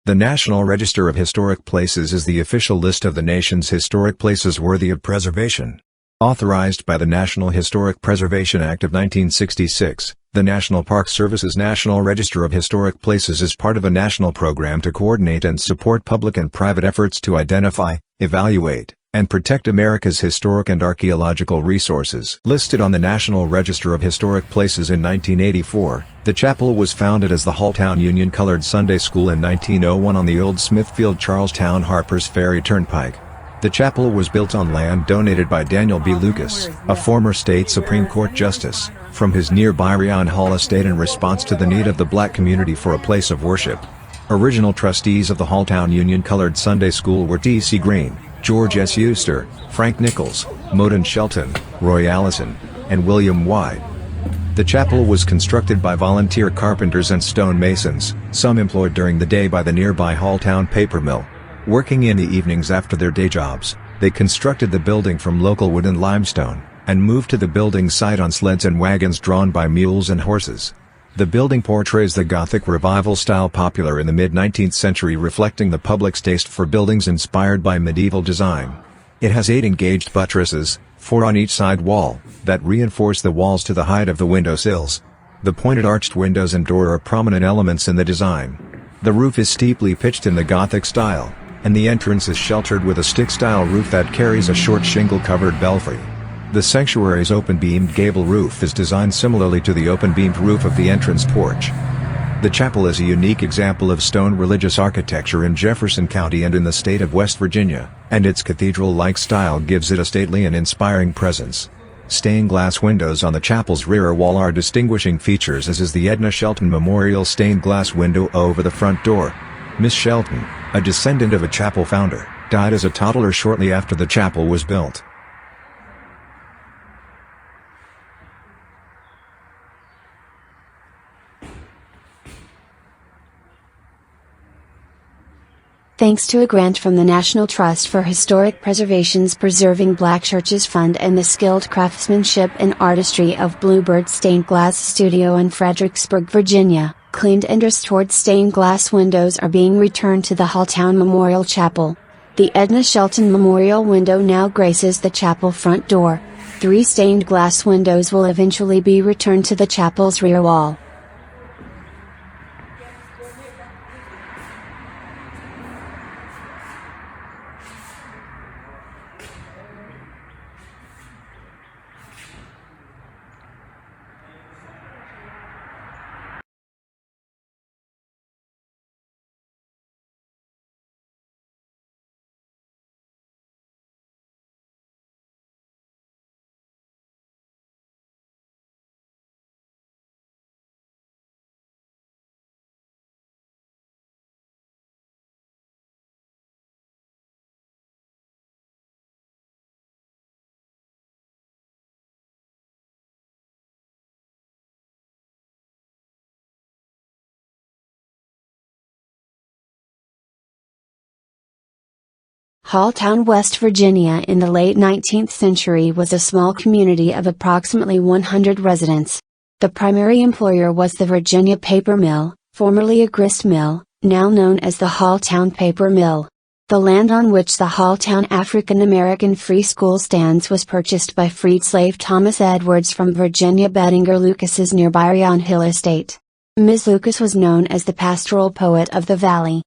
The National Register of Historic Places is the official list of the nation's historic places worthy of preservation. Authorized by the National Historic Preservation Act of 1966, the National Park Service's National Register of Historic Places is part of a national program to coordinate and support public and private efforts to identify, evaluate, and protect America's historic and archaeological resources. Listed on the National Register of Historic Places in 1984, the chapel was founded as the Halltown Union Colored Sunday School in 1901 on the old Smithfield Charlestown Harpers Ferry Turnpike. The chapel was built on land donated by Daniel B. Lucas, a former state Supreme Court justice, from his nearby Rion Hall estate in response to the need of the black community for a place of worship. Original trustees of the Halltown Union Colored Sunday School were T.C. Green, George S. Euster, Frank Nichols, Moden Shelton, Roy Allison, and William White. The chapel was constructed by volunteer carpenters and stonemasons, some employed during the day by the nearby Halltown paper mill. Working in the evenings after their day jobs, they constructed the building from local wood and limestone, and moved to the building site on sleds and wagons drawn by mules and horses. The building portrays the Gothic Revival style popular in the mid-19th century, reflecting the public's taste for buildings inspired by medieval design. It has 8 engaged buttresses, 4 on each side wall, that reinforce the walls to the height of the window sills. The pointed arched windows and door are prominent elements in the design. The roof is steeply pitched in the Gothic style, and the entrance is sheltered with a stick-style roof that carries a short shingle-covered belfry. The sanctuary's open-beamed gable roof is designed similarly to the open-beamed roof of the entrance porch. The chapel is a unique example of stone religious architecture in Jefferson County and in the state of West Virginia, and its cathedral-like style gives it a stately and inspiring presence. Stained glass windows on the chapel's rear wall are distinguishing features, as is the Edna Shelton Memorial stained glass window over the front door. Miss Shelton, a descendant of a chapel founder, died as a toddler shortly after the chapel was built. Thanks to a grant from the National Trust for Historic Preservation's Preserving Black Churches Fund and the skilled craftsmanship and artistry of Bluebird Stained Glass Studio in Fredericksburg, Virginia, cleaned and restored stained glass windows are being returned to the Halltown Memorial Chapel. The Edna Shelton Memorial window now graces the chapel front door. 3 stained glass windows will eventually be returned to the chapel's rear wall. Halltown, West Virginia in the late 19th century was a small community of approximately 100 residents. The primary employer was the Virginia Paper Mill, formerly a grist mill, now known as the Halltown Paper Mill. The land on which the Halltown African American Free School stands was purchased by freed slave Thomas Edwards from Virginia Bettinger Lucas's nearby Rion Hill estate. Ms. Lucas was known as the pastoral poet of the valley.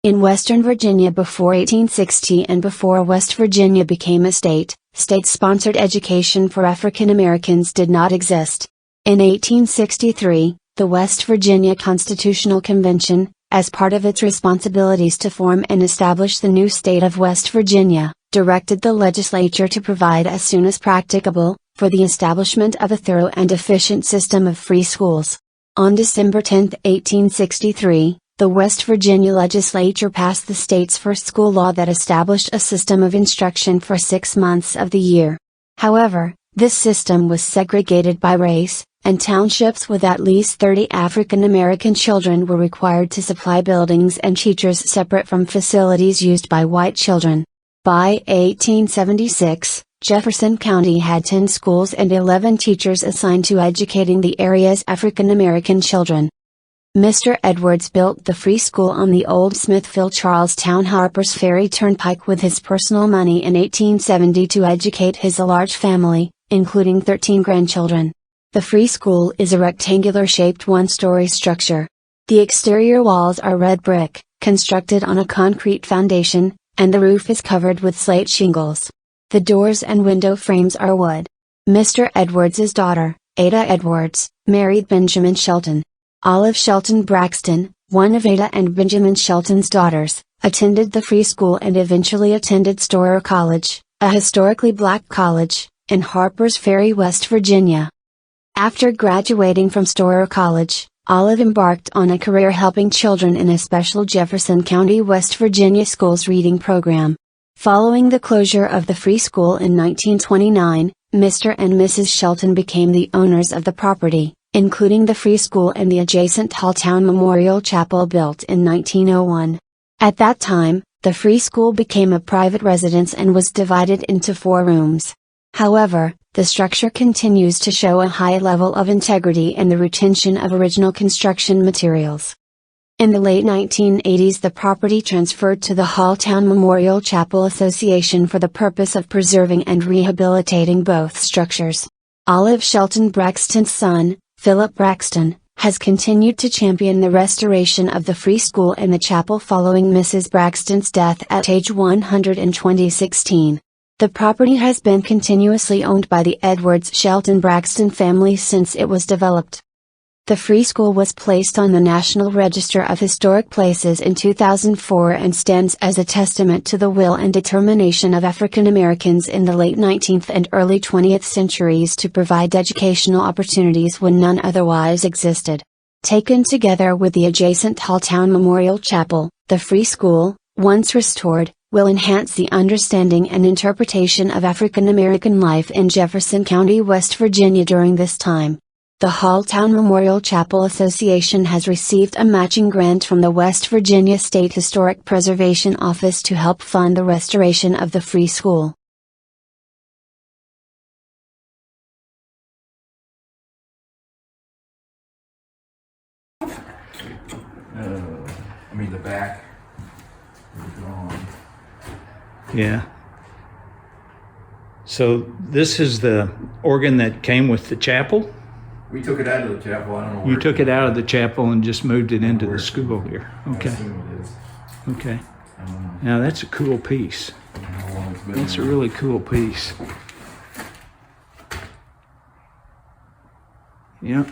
In Western Virginia before 1860 and before West Virginia became a state, state-sponsored education for African Americans did not exist. In 1863, the West Virginia Constitutional Convention, as part of its responsibilities to form and establish the new state of West Virginia, directed the legislature to provide as soon as practicable, for the establishment of a thorough and efficient system of free schools. On December 10, 1863, the West Virginia legislature passed the state's first school law that established a system of instruction for 6 months of the year. However, this system was segregated by race, and townships with at least 30 African American children were required to supply buildings and teachers separate from facilities used by white children. By 1876, Jefferson County had 10 schools and 11 teachers assigned to educating the area's African American children. Mr. Edwards built the free school on the old Smithville-Charlestown Harpers Ferry Turnpike with his personal money in 1870 to educate his large family, including 13 grandchildren. The free school is a rectangular-shaped one-story structure. The exterior walls are red brick, constructed on a concrete foundation, and the roof is covered with slate shingles. The doors and window frames are wood. Mr. Edwards's daughter, Ada Edwards, married Benjamin Shelton. Olive Shelton Braxton, one of Ada and Benjamin Shelton's daughters, attended the free school and eventually attended Storer College, a historically black college, in Harpers Ferry, West Virginia. After graduating from Storer College, Olive embarked on a career helping children in a special Jefferson County, West Virginia schools reading program. Following the closure of the free school in 1929, Mr. and Mrs. Shelton became the owners of the property, including the free school and the adjacent Halltown Memorial Chapel built in 1901. At that time, the free school became a private residence and was divided into 4 rooms. However, the structure continues to show a high level of integrity and the retention of original construction materials. In the late 1980s, the property transferred to the Halltown Memorial Chapel Association for the purpose of preserving and rehabilitating both structures. Olive Shelton Braxton's son, Philip Braxton, has continued to champion the restoration of the free school and the chapel following Mrs. Braxton's death at age 100 in 2016. The property has been continuously owned by the Edwards Shelton Braxton family since it was developed. The free school was placed on the National Register of Historic Places in 2004 and stands as a testament to the will and determination of African Americans in the late 19th and early 20th centuries to provide educational opportunities when none otherwise existed. Taken together with the adjacent Halltown Memorial Chapel, the free school, once restored, will enhance the understanding and interpretation of African American life in Jefferson County, West Virginia during this time. The Halltown Memorial Chapel Association has received a matching grant from the West Virginia State Historic Preservation Office to help fund the restoration of the free school. The back. Yeah. So this is the organ that came with the chapel? We took it out of the chapel. I don't know. You took it out of the chapel and just moved it into the school here. Okay. I assume it is. Okay. I don't know. Now that's a cool piece. How long it's been That's a there. really cool piece. Yep.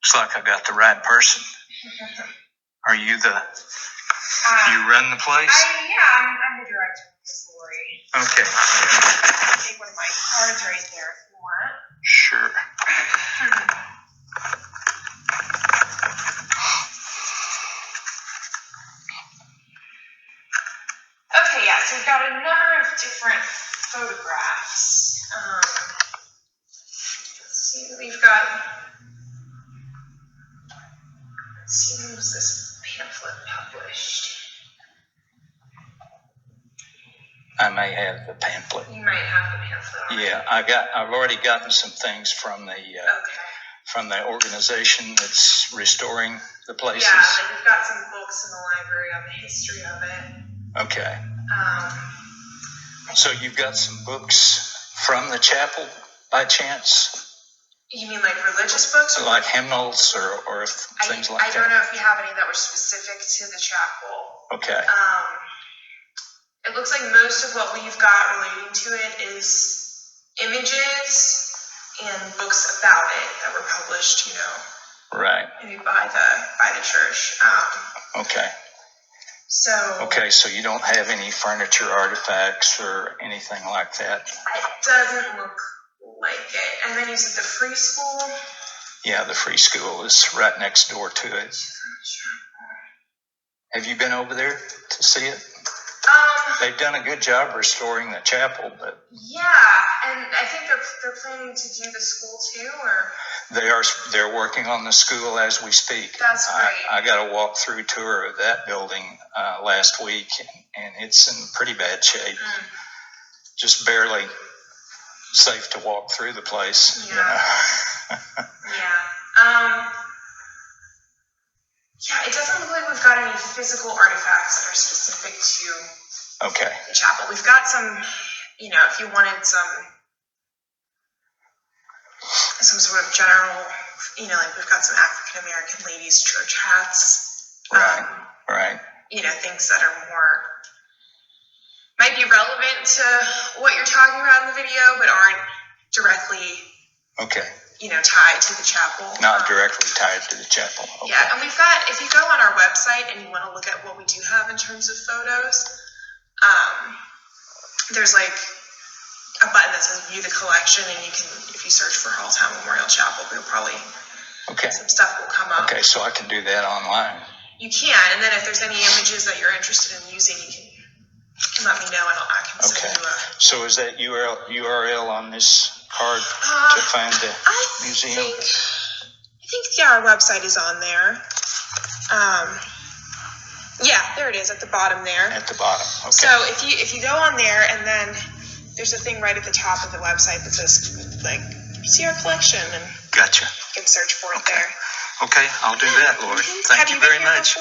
Looks like I got the right person. Are you the, you run the place? I'm the director of the story. Okay, I'll take one of my cards right there if you want. sure. Okay, yeah, so we've got a number of different photographs. Let's see, when was this pamphlet published? I may have the pamphlet. You might have the pamphlet already. Yeah, I've already gotten some things from the organization that's restoring the places. Yeah, and we've got some books in the library on the history of it. Okay. So you've got some books from the chapel by chance? You mean like religious books? Or Like hymnals or things like that? I don't know if you have any that were specific to the chapel. Okay. It looks like most of what we've got relating to it is images and books about it that were published, Right. maybe by the church. Okay. So So you don't have any furniture artifacts or anything like that? it doesn't look like it. And then you said the free school? Yeah, the free school is right next door to it. Have you been over there to see it? They've done a good job restoring the chapel, but yeah, and I think they're planning to do the school too, or they're working on the school as we speak. That's great. I got a walk-through tour of that building last week, and it's in pretty bad shape. Just barely safe to walk through the place. Yeah. Yeah, it doesn't look like we've got any physical artifacts that are specific to Okay. the chapel. We've got some, if you wanted some sort of general, like we've got some African American ladies' church hats. Right. Things that are might be relevant to what you're talking about in the video, but aren't directly, Okay. Tied to the chapel. Not directly tied to the chapel. Okay. Yeah, and we've got, if you go on our website and you want to look at what we do have in terms of photos, there's like a button that says view the collection, and you can, if you search for Halltown Memorial Chapel, you'll probably, some stuff will come up. Okay, so I can do that online. You can, and then if there's any images that you're interested in using, you can let me know, and I can send you a... So is that URL on this card to find the museum? I think our website is on there. Yeah, there it is at the bottom there. At the bottom, okay. So if you go on there, and then there's a thing right at the top of the website that says, like, see our collection, and Gotcha. you can search for it there. Okay, I'll do that, Lori. Thank you very much.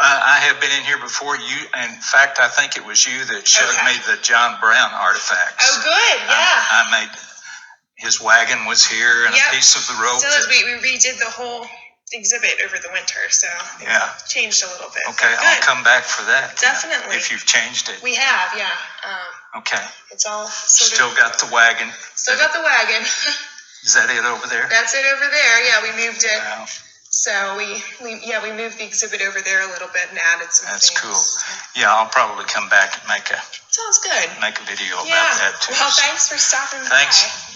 I have been in here before. In fact, I think it was you that showed me the John Brown artifacts. Oh, good, yeah. I made, his wagon was here, and a piece of the rope. So we redid the whole exhibit over the winter, so changed a little bit. Okay, I'll come back for that. Definitely. If you've changed it. We have, yeah. Okay. It's all Still got the wagon. Still got the wagon. Is that it over there? That's it over there. Yeah, we moved it. Wow. So we moved the exhibit over there a little bit and added some things. That's cool. Yeah, I'll probably come back and make a Sounds good. video about that too. Well, thanks for stopping by. Thanks.